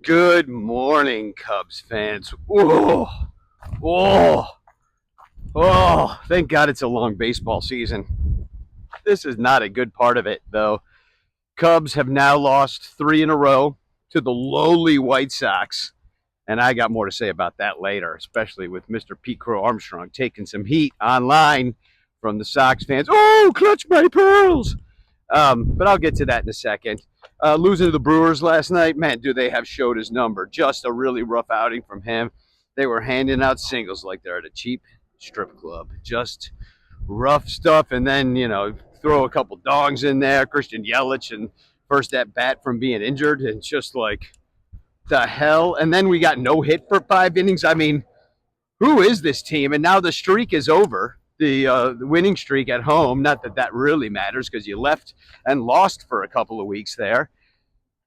Good morning, Cubs fans. Oh, oh, oh, thank God it's a long baseball season. This is not a good part of it, though. Cubs have now lost 3 in a row to the lowly White Sox. And I got more to say about that later, especially with Mr. Pete Crow Armstrong taking some heat online from the Sox fans. Oh, clutch my pearls. But I'll get to that in a second. Losing to the Brewers last night, man, do they have showed his number. Just a really rough outing from him. They were handing out singles like they're at a cheap strip club. Just rough stuff. And then, throw a couple dogs in there. Christian Yelich and first at bat from being injured. And just like, the hell? And then we got no hit for 5 innings. I mean, who is this team? And now the streak is over. The winning streak at home. Not that that really matters because you left and lost for a couple of weeks there.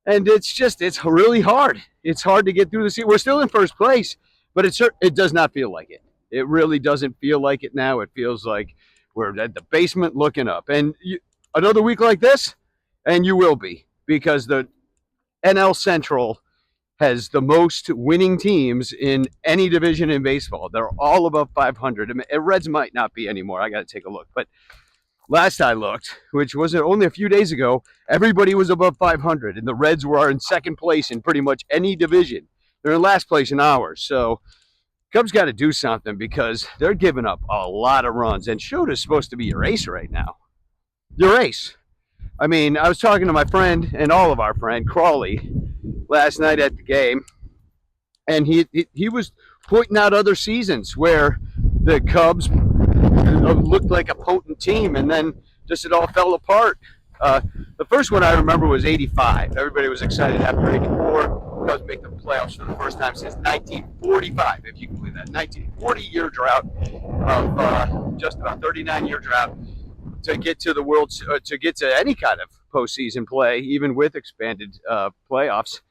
And it's really hard. It's hard to get through the season. We're still in first place, but it does not feel like it. It really doesn't feel like it now. It feels like we're at the basement looking up. And another week like this, and you will be, because the NL Central has the most winning teams in any division in baseball. They're all above 500. I mean, Reds might not be anymore. I got to take a look. But last I looked, which was only a few days ago, everybody was above 500. And the Reds were in second place in pretty much any division. They're in last place in ours. So Cubs got to do something because they're giving up a lot of runs. And Shota's supposed to be your ace right now. Your ace. I mean, I was talking to my friend and all of our friend, Crawley, last night at the game, and he was pointing out other seasons where the Cubs looked like a potent team, and then just it all fell apart. The first one I remember was '85. Everybody was excited after '84. Cubs make the playoffs for the first time since 1945, if you can believe that. 1940-year drought of just about 39-year drought to get to the to get to any kind of postseason play, even with expanded playoffs.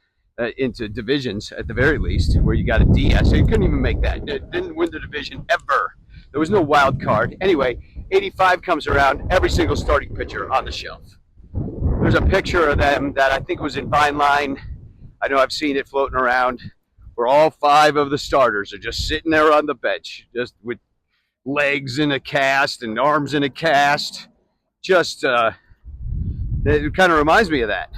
Into divisions at the very least, where you got a DS. So you couldn't even make that. It didn't win the division ever. There was no wild card. Anyway, 85 comes around, every single starting pitcher on the shelf. There's a picture of them that I think was in Vine Line. I know I've seen it floating around, where all 5 of the starters are just sitting there on the bench, just with legs in a cast and arms in a cast. Just, it kind of reminds me of that,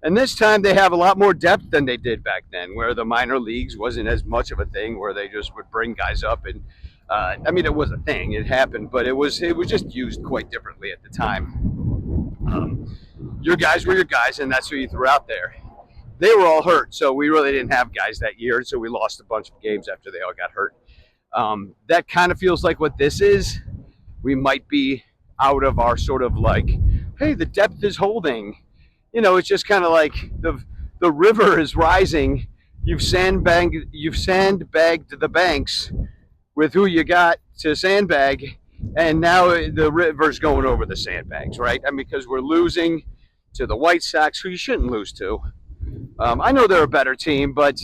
And this time they have a lot more depth than they did back then, where the minor leagues wasn't as much of a thing, where they just would bring guys up. And I mean, it was a thing, it happened, but it was just used quite differently at the time. Your guys were your guys, and that's who you threw out there. They were all hurt, so we really didn't have guys that year, so we lost a bunch of games after they all got hurt. That kind of feels like what this is. We might be out of our sort of like, hey, the depth is holding. It's just kind of like the river is rising. You've sandbagged the banks with who you got to sandbag, and now the river's going over the sandbags, right? I mean, because we're losing to the White Sox, who you shouldn't lose to. I know they're a better team, but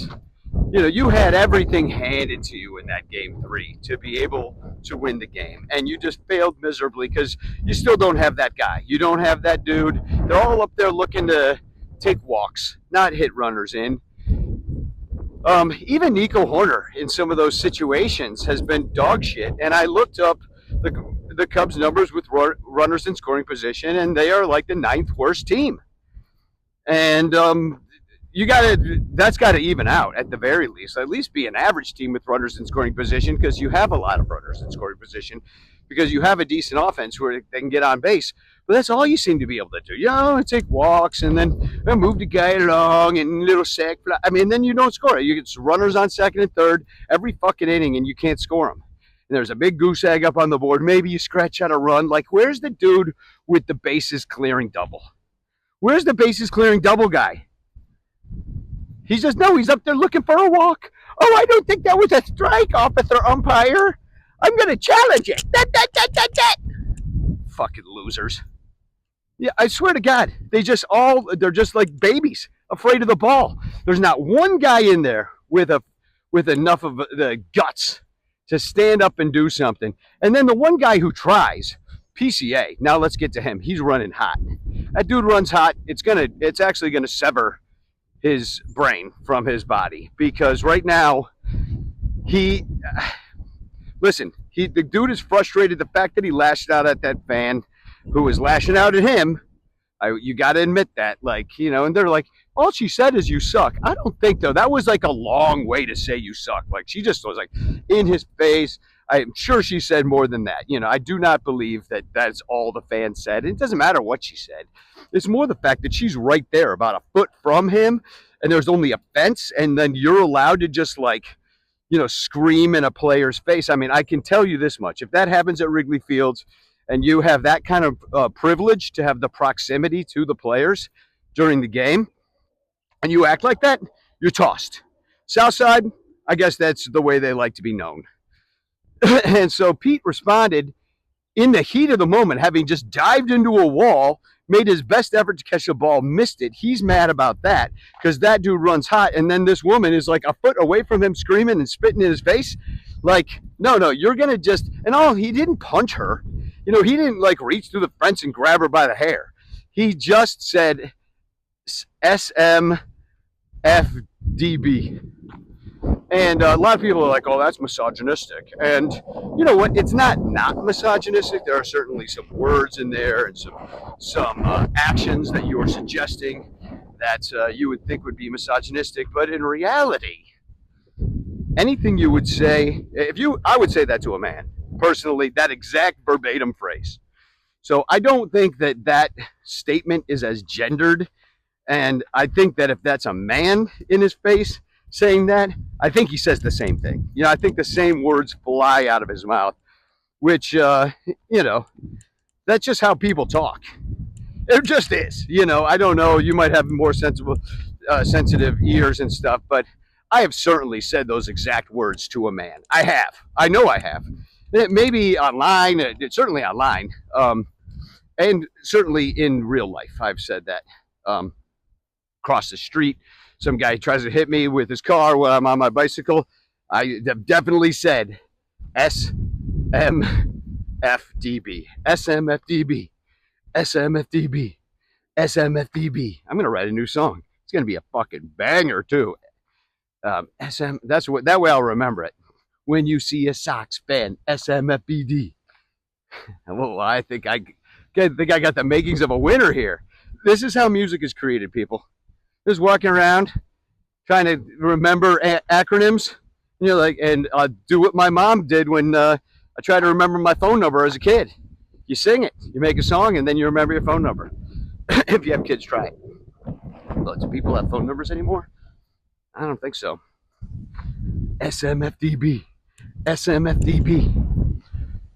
you had everything handed to you in that game 3 to be able to win the game, and you just failed miserably because you still don't have that guy. You don't have that dude. They're all up there looking to take walks, not hit runners in. Even Nico Horner in some of those situations has been dog shit, and I looked up the Cubs numbers with runners in scoring position, and they are like the 9th worst team. And that's got to even out at the very least. At least be an average team with runners in scoring position, because you have a lot of runners in scoring position, because you have a decent offense where they can get on base. But that's all you seem to be able to do. Take walks and then move the guy along and little sack. I mean, then you don't score. You get runners on second and third every fucking inning, and you can't score them. And there's a big goose egg up on the board. Maybe you scratch out a run. Like, where's the dude with the bases clearing double? Where's the bases clearing double guy? He's up there looking for a walk. Oh, I don't think that was a strike, officer umpire. I'm going to challenge it. Fucking losers. Yeah, I swear to God, they're just like babies, afraid of the ball. There's not one guy in there with enough of the guts to stand up and do something. And then the one guy who tries, PCA. Now let's get to him. He's running hot. That dude runs hot. It's actually gonna sever his brain from his body, because right now he the dude is frustrated. The fact that he lashed out at that fan who was lashing out at him, you got to admit that, like, and they're like, all she said is you suck. I don't think, though. That was like a long way to say you suck. Like, she just was like in his face. I'm sure she said more than that. I do not believe that that's all the fan said. It doesn't matter what she said. It's more the fact that she's right there about a foot from him, and there's only a fence, and then you're allowed to just like, scream in a player's face. I mean, I can tell you this much. If that happens at Wrigley Fields and you have that kind of privilege to have the proximity to the players during the game and you act like that, you're tossed. Southside, I guess that's the way they like to be known. And so Pete responded in the heat of the moment, having just dived into a wall, made his best effort to catch the ball, missed it. He's mad about that because that dude runs hot. And then this woman is like a foot away from him, screaming and spitting in his face. Like, no, you're going to just, and he didn't punch her. He didn't like reach through the fence and grab her by the hair. He just said SMFDB. And a lot of people are like, oh, that's misogynistic. And you know what? It's not misogynistic. There are certainly some words in there and some actions that you are suggesting that you would think would be misogynistic. But in reality, anything you would say, I would say that to a man, personally, that exact verbatim phrase. So I don't think that statement is as gendered. And I think that if that's a man in his face saying that, I think he says the same thing. I think the same words fly out of his mouth, which, that's just how people talk. It just is. I don't know. You might have more sensitive ears and stuff, but I have certainly said those exact words to a man. I have. I know I have. Maybe online, certainly online, and certainly in real life, I've said that. Across the street, some guy tries to hit me with his car when I'm on my bicycle. I have definitely said SMFDB, SMFDB, SMFDB, SMFDB. I'm going to write a new song. It's going to be a fucking banger, too. That way I'll remember it. When you see a Sox fan, SMFBD. Well, I think I got the makings of a winner here. This is how music is created, people. Just walking around, trying to remember acronyms, and do what my mom did when I tried to remember my phone number as a kid. You sing it, you make a song, and then you remember your phone number. If you have kids, try it. Well, do people have phone numbers anymore? I don't think so. SMFDB, SMFDB.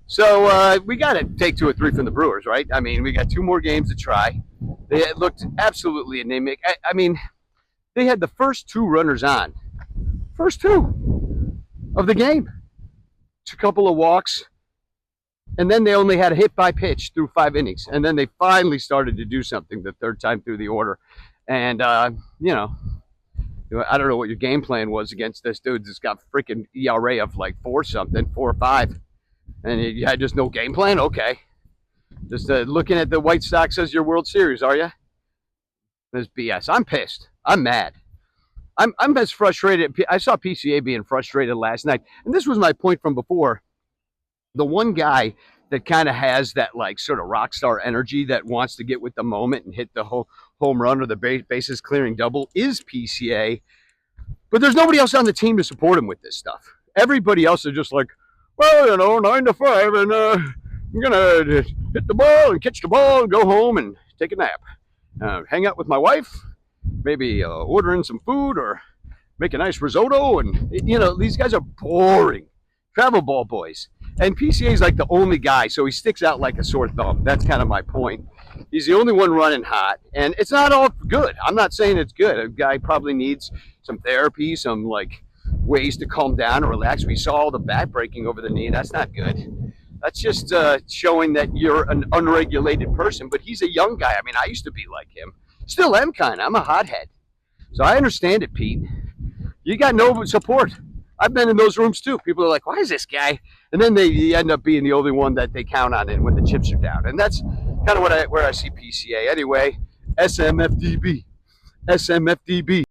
So we got to take 2 or 3 from the Brewers, right? I mean, we got 2 more games to try. They looked absolutely anemic. I mean, they had the first 2 runners on. First 2 of the game. It's a couple of walks. And then they only had a hit by pitch through 5 innings. And then they finally started to do something the 3rd time through the order. And, I don't know what your game plan was against this dude that's got freaking ERA of like 4 or 5. And you had just no game plan? Okay. Just looking at the White Sox as your World Series, are you? This BS. I'm pissed. I'm mad. I'm as frustrated. I saw PCA being frustrated last night. And this was my point from before. The one guy that kind of has that like sort of rock star energy that wants to get with the moment and hit the whole home run or the bases clearing double is PCA. But there's nobody else on the team to support him with this stuff. Everybody else is just like, well, 9 to 5, and I'm gonna hit the ball and catch the ball and go home and take a nap. Hang out with my wife, maybe order in some food or make a nice risotto. And, these guys are boring. Travel ball boys. And PCA is like the only guy, so he sticks out like a sore thumb. That's kind of my point. He's the only one running hot, and it's not all good. I'm not saying it's good. A guy probably needs some therapy, some like ways to calm down and relax. We saw all the back breaking over the knee. That's not good. That's just showing that you're an unregulated person. But he's a young guy. I mean, I used to be like him. Still am kind of. I'm a hothead. So I understand it, Pete. You got no support. I've been in those rooms too. People are like, why is this guy? And then they end up being the only one that they count on it when the chips are down. And that's kind of where I see PCA. Anyway, SMFDB. SMFDB.